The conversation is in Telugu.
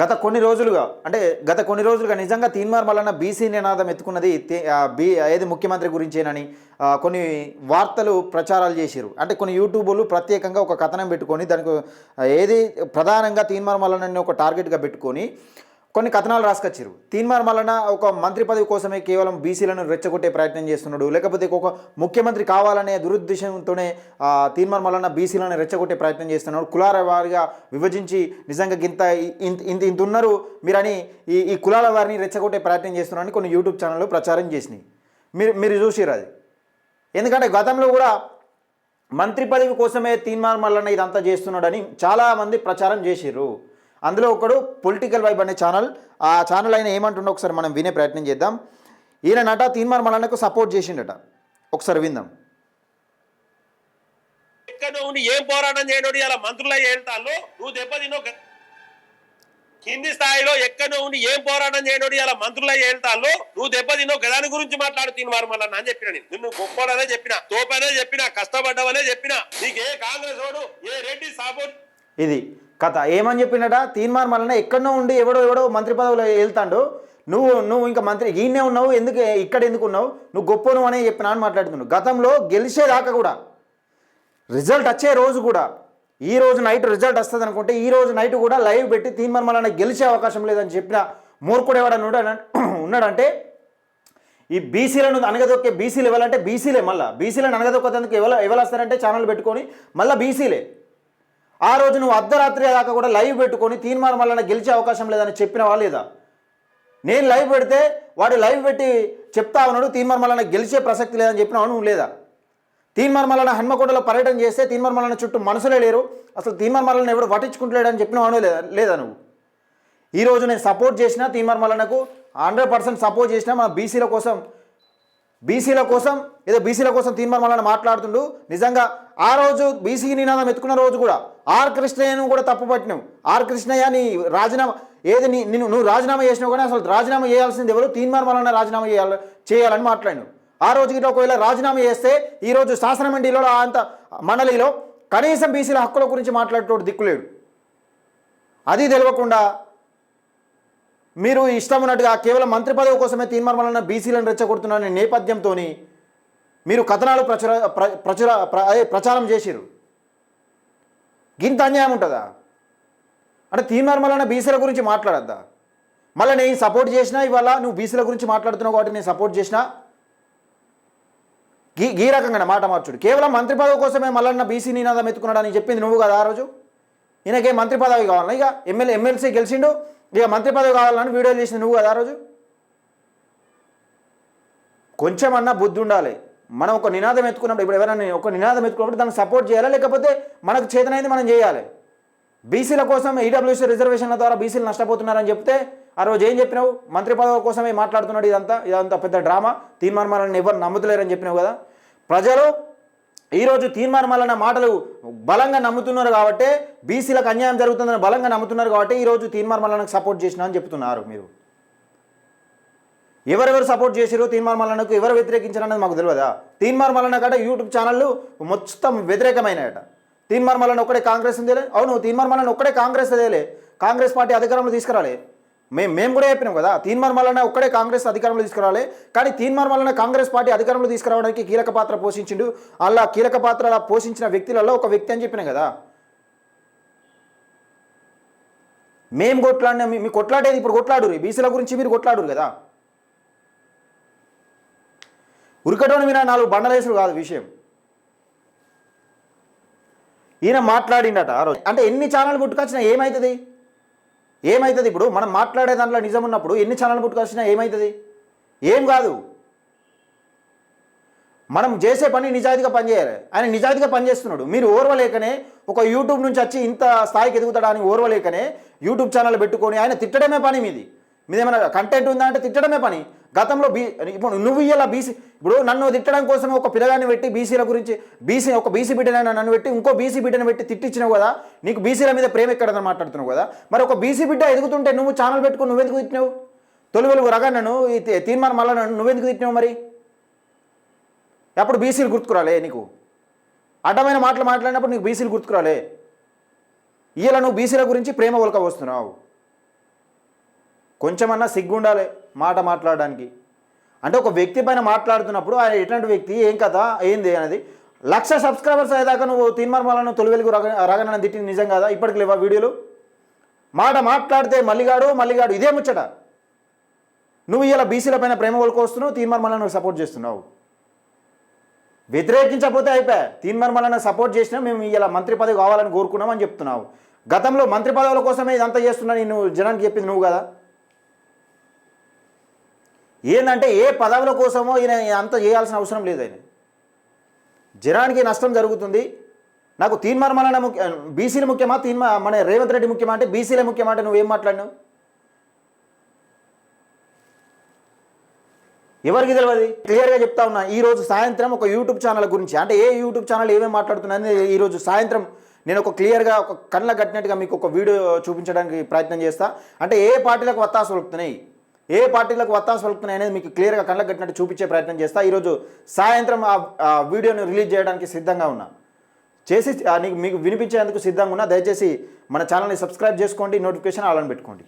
గత కొన్ని రోజులుగా నిజంగా తీన్మార్ మల్లన్న బీసీ నినాదం ఎత్తుకున్నది ఏది ముఖ్యమంత్రి గురించేనని కొన్ని వార్తలు ప్రచారాలు చేసిరు. అంటే కొన్ని యూట్యూబర్లు ప్రత్యేకంగా ఒక కథనం పెట్టుకొని దానికి ఏది ప్రధానంగా తీన్మార్ మల్లన్నని ఒక టార్గెట్గా పెట్టుకొని కొన్ని కథనాలు రాసుకొచ్చారు. తీన్మార్ మల్లన్న ఒక మంత్రి పదవి కోసమే కేవలం బీసీలను రెచ్చగొట్టే ప్రయత్నం చేస్తున్నాడు, లేకపోతే ఒక ముఖ్యమంత్రి కావాలనే దురుద్దేశంతోనే తీన్మార్ మల్లన్న బీసీలను రెచ్చగొట్టే ప్రయత్నం చేస్తున్నాడు, కులాల వారిగా విభజించి నిజంగా ఇంత ఉన్నారు మీరని ఈ కులాల వారిని రెచ్చగొట్టే ప్రయత్నం చేస్తున్నారని కొన్ని యూట్యూబ్ ఛానళ్ళు ప్రచారం చేసినాయి. మీరు చూసిరు అది. ఎందుకంటే గతంలో కూడా మంత్రి పదవి కోసమే తీన్మార్ మల్లన్న ఇదంతా చేస్తున్నాడని చాలామంది ప్రచారం చేసిర్రు. అందులో ఒకడు పొలిటికల్ వైబ్ అనే ఛానల్, ఆ ఛానల్ అయినా ఏమంటుండో ఒకసారి మనం వినే ప్రయత్నం చేద్దాం. ఈయనట తీన్మార్ మల్లన్నకు సపోర్ట్ చేసిండట, ఒకసారి విందాం. ఏం పోరాటం చేయడం ఇలా మంత్రులు వెళ్తాను నువ్వు దెబ్బతినో కింది స్థాయిలో ఎక్కడ ఉండి ఏం పోరాటం చేయడం ఇలా మంత్రులు వెళ్తాను నువ్వు దెబ్బతినో గదాని గురించి మాట్లాడు తీన్మార్ మల్లన్న అని చెప్పిన. నిన్ను గొప్పడనే చెప్పిన, తోపనే చెప్పిన, కష్టపడ్డవనే చెప్పిన. నీకే కాంగ్రెస్ వాడు ఏ రెడ్డి సపోర్ట్. ఇది కథ. ఏమని చెప్పినట, తీన్మార్ మల్లన్న ఎక్కడో ఉండి ఎవడో మంత్రి పదవిలో వెళ్తాడు, నువ్వు ఇంకా మంత్రి ఈయనే ఉన్నావు, ఇక్కడ ఎందుకు ఉన్నావు, నువ్వు గొప్ప నువ్వు అనే చెప్పినా అని మాట్లాడుతున్నావు. గతంలో గెలిచేదాకా కూడా రిజల్ట్ వచ్చే రోజు కూడా ఈ రోజు నైట్ రిజల్ట్ వస్తుంది అనుకుంటే ఈ రోజు నైట్ కూడా లైవ్ పెట్టి తీన్మార్ మల్లన్న గెలిచే అవకాశం లేదని చెప్పిన మూర్ఖుడు ఎవడన్నా ఉన్నాడంటే ఈ బీసీలను అనగదొక్కే బీసీలు ఎవరంటే బీసీలే. మళ్ళీ బీసీలను అనగదొక్కేందుకు ఎవరు వస్తారంటే ఛానల్ పెట్టుకొని మళ్ళీ బీసీలే. ఆ రోజు నువ్వు అర్ధరాత్రి దాకా కూడా లైవ్ పెట్టుకొని తీన్మార్ మల్లన్న గెలిచే అవకాశం లేదని చెప్పినవా లేదా? నేను లైవ్ పెడితే వాడు లైవ్ పెట్టి చెప్తా ఉన్నాడు తీన్మార్ మల్లన్న గెలిచే ప్రసక్తి లేదని చెప్పినావు నువ్వు లేదా? తీన్మార్ మల్లన్న హన్మకొండలో పర్యటన చేస్తే తీన్మార్ మల్లన్న చుట్టూ మనుషులే లేరు, అసలు తీన్మార్ మల్లన్న ఎవరు పట్టించుకుంటలేడని చెప్పినావు లేదా నువ్వు? ఈరోజు నేను సపోర్ట్ చేసిన తీన్మార్ మల్లన్నకు 100% సపోర్ట్ చేసిన. మన బీసీల కోసం ఏదో బీసీల కోసం తీన్మార్ మల్లన్న మాట్లాడుతుండు. నిజంగా ఆ రోజు బీసీ నినాదం ఎత్తుకున్న రోజు కూడా ఆర్ కృష్ణయ్యను కూడా తప్పు పట్టినావు. ఆర్ కృష్ణయ్య నీ రాజీనామా ఏది నువ్వు రాజీనామా చేసినావు, కానీ అసలు రాజీనామా చేయాల్సింది ఎవరు? తీన్మార్ మల్లన్న రాజీనామా చేయాలని మాట్లాడినావు. ఆ రోజుకి ఒకవేళ రాజీనామా చేస్తే ఈరోజు శాసనమండలిలో అంత మండలిలో కనీసం బీసీల హక్కుల గురించి మాట్లాడేటోడు దిక్కులేడు. అది తెలియకుండా మీరు ఇష్టం ఉన్నట్టుగా కేవలం మంత్రి పదవి కోసమే తీన్మార్ మల్లన్న బీసీలను రెచ్చగొడుతున్నారనే నేపథ్యంతో మీరు కథనాలు ప్రచారం చేసిరు. గింత అన్యాయం ఉంటుందా? అంటే తీన్మార్ మల్లన్న బీసీల గురించి మాట్లాడద్దా? మళ్ళీ నేను సపోర్ట్ చేసినా ఇవాళ నువ్వు బీసీల గురించి మాట్లాడుతున్నావు కాబట్టి నేను సపోర్ట్ చేసినా ఈ రకంగా మాట మార్చుడు. కేవలం మంత్రి పదవి కోసమే మల్లన్న బీసీ నినాదం ఎత్తుకున్నాడని చెప్పింది నువ్వు కదా ఆ రోజు. ఈయనకే మంత్రి పదవి కావాలన్నా, ఇక ఎమ్మెల్సీ గెలిచిండు, ఇక మంత్రి పదవి కావాలని వీడియోలు చేసింది నువ్వు కదా ఆ రోజు. కొంచెమన్నా బుద్ధి ఉండాలి. మనం ఒక నినాదం ఎత్తుకున్నప్పుడు, ఇప్పుడు ఎవరైనా ఒక నినాదం ఎత్తుకున్నప్పుడు దాన్ని సపోర్ట్ చేయాలి, లేకపోతే మనకు చేతనైంది మనం చేయాలి. బీసీల కోసం ఈడబ్ల్యూసీ రిజర్వేషన్ల ద్వారా బీసీలు నష్టపోతున్నారని చెప్తే ఆ రోజు ఏం చెప్పినావు? మంత్రి పదవి కోసమే మాట్లాడుతున్నాడు, ఇదంతా పెద్ద డ్రామా, తీన్మార్ మల్లన్న ఎవరు నమ్ముతలేరని చెప్పినావు కదా. ప్రజలు ఈరోజు తీన్మార్ మల్లన్న మాటలు బలంగా నమ్ముతున్నారు కాబట్టి, బీసీలకు అన్యాయం జరుగుతుందని బలంగా నమ్ముతున్నారు కాబట్టి ఈరోజు తీన్మార్ మల్లన్నకు సపోర్ట్ చేసినా అని చెప్తున్నారు. మీరు ఎవరెవరు సపోర్ట్ చేసిరో తీన్మార్ మల్లన్నకు, ఎవరు వ్యతిరేకించారన్నది మాకు తెలియదా? తీన్మార్ మల్లన్న కాడ యూట్యూబ్ ఛానళ్ళు మొత్తం వ్యతిరేకమైనట. తీన్మార్ మల్లన్న ఒక్కడే కాంగ్రెస్ ఉందేలే. అవును, తీన్మార్ మల్లన్న ఒక్కడే కాంగ్రెస్ అదేలే, కాంగ్రెస్ పార్టీ అధికారంలో తీసుకురాలే. మేము కూడా చెప్పినాం కదా, తీన్మార్ మల్లన్న ఒక్కడే కాంగ్రెస్ అధికారంలో తీసుకురావాలి. కానీ తీన్మార్ మల్లన్న కాంగ్రెస్ పార్టీ అధికారంలో తీసుకురావడానికి కీలక పాత్ర పోషించిండు. అలా కీలక పాత్ర పోషించిన వ్యక్తులలో ఒక వ్యక్తి అని చెప్పినా కదా. మేము కొట్లాడినా, మీ కొట్లాడేది ఇప్పుడు కొట్లాడురు, బీసీల గురించి మీరు కొట్లాడురు కదా. ఉరికటోని మీద 4 బండలేసులు కాదు విషయం. ఈయన మాట్లాడిండట ఆ రోజు. అంటే ఎన్ని ఛానల్ పుట్టుకొచ్చినా ఏమవుతుంది? ఇప్పుడు మనం మాట్లాడే దాంట్లో నిజం ఉన్నప్పుడు ఎన్ని ఛానల్ పుట్టుకొచ్చినా ఏమవుతుంది? ఏం కాదు. మనం చేసే పని నిజాయితీగా పనిచేయాలి. ఆయన నిజాయితీగా పనిచేస్తున్నాడు. మీరు ఓర్వలేకనే ఒక యూట్యూబ్ నుంచి వచ్చి ఇంత స్థాయికి ఎదుగుతాడా అని ఓర్వలేకనే యూట్యూబ్ ఛానల్ పెట్టుకొని ఆయన తిట్టడమే పని మీదేమైనా కంటెంట్ ఉందా అంటే తిట్టడమే పని. గతంలో ఇప్పుడు నువ్వు ఇలా బీసీ, ఇప్పుడు నన్ను తిట్టడం కోసం ఒక పిల్లగాన్ని పెట్టి బీసీల గురించి ఒక బీసీ బిడ్డనైనా నన్ను పెట్టి ఇంకో బీసీ బిడ్డను పెట్టి తిట్టించినావు కదా. నీకు బీసీల మీద ప్రేమ ఎక్కడదని మాట్లాడుతున్నావు కదా. మరి ఒక బీసీ బిడ్డ ఎదుగుతుంటే నువ్వు ఛానల్ పెట్టుకుని నువ్వెందుకు తిట్టినావు? తొలివెలుగు రగన్నను ఈ తీన్మార్ మల్లన్నను నువ్వెందుకు తిట్టినావు? మరి అప్పుడు బీసీలు గుర్తుకురాలే నీకు? అడ్డమైన మాటలు మాట్లాడినప్పుడు నీకు బీసీలు గుర్తుకురాలే? ఇలా నువ్వు బీసీల గురించి ప్రేమ ఒలక వస్తున్నావు. కొంచెమన్నా సిగ్గుండాలి మాట మాట్లాడడానికి. అంటే ఒక వ్యక్తి పైన మాట్లాడుతున్నప్పుడు ఆయన ఎట్లాంటి వ్యక్తి, ఏం కథ, ఏంది అనేది 1,00,000 సబ్స్క్రైబర్స్ అయ్యేదాకా నువ్వు తీన్మార్మలను తొలివెలుగు రగనని తిట్టింది నిజం కాదా? ఇప్పటికి లేవా వీడియోలు? మాట మాట్లాడితే మల్లిగాడు ఇదే ముచ్చట. నువ్వు ఇలా బీసీల పైన ప్రేమ వస్తున్నావు, తీన్మార్మలను సపోర్ట్ చేస్తున్నావు. వ్యతిరేకించకపోతే అయిపోయా. తీన్మార్మలను సపోర్ట్ చేసినా మేము ఇలా మంత్రి పదవి కావాలని కోరుకున్నామని చెప్తున్నావు. గతంలో మంత్రి పదవుల కోసమే ఇదంతా చేస్తున్నా నేను జనానికి చెప్పింది నువ్వు కదా. ఏంటంటే ఏ పదవుల కోసమో ఈయన అంత చేయాల్సిన అవసరం లేదు. ఆయన జనానికి నష్టం జరుగుతుంది. నాకు తీన్మార్మలన బీసీలు ముఖ్యమా, మన రేవంత్ రెడ్డి ముఖ్యమా అంటే బీసీలే ముఖ్యమా అంటే నువ్వేం మాట్లాడినావు? ఎవరికి తెలియదు? క్లియర్గా చెప్తా ఉన్నా. ఈరోజు సాయంత్రం ఒక యూట్యూబ్ ఛానల్ గురించి, అంటే ఏ యూట్యూబ్ ఛానల్ ఏమేమి మాట్లాడుతున్నా ఈరోజు సాయంత్రం నేను ఒక క్లియర్గా ఒక కళ్ళ కట్టినట్టుగా మీకు ఒక వీడియో చూపించడానికి ప్రయత్నం చేస్తా. అంటే ఏ పార్టీలకు వత్తాసు పలుకుతున్నాయి, ఏ పార్టీలకు వత్తాసు పలుకుతున్నాయి అనేది మీకు క్లియర్గా కళ్ళ కట్టినట్టు చూపించే ప్రయత్నం చేస్తా. ఈరోజు సాయంత్రం ఆ వీడియోని రిలీజ్ చేయడానికి సిద్ధంగా ఉన్నా. మీకు వినిపించేందుకు సిద్ధంగా ఉన్నా. దయచేసి మన ఛానల్ని సబ్స్క్రైబ్ చేసుకోండి, నోటిఫికేషన్ ఆన్ పెట్టుకోండి.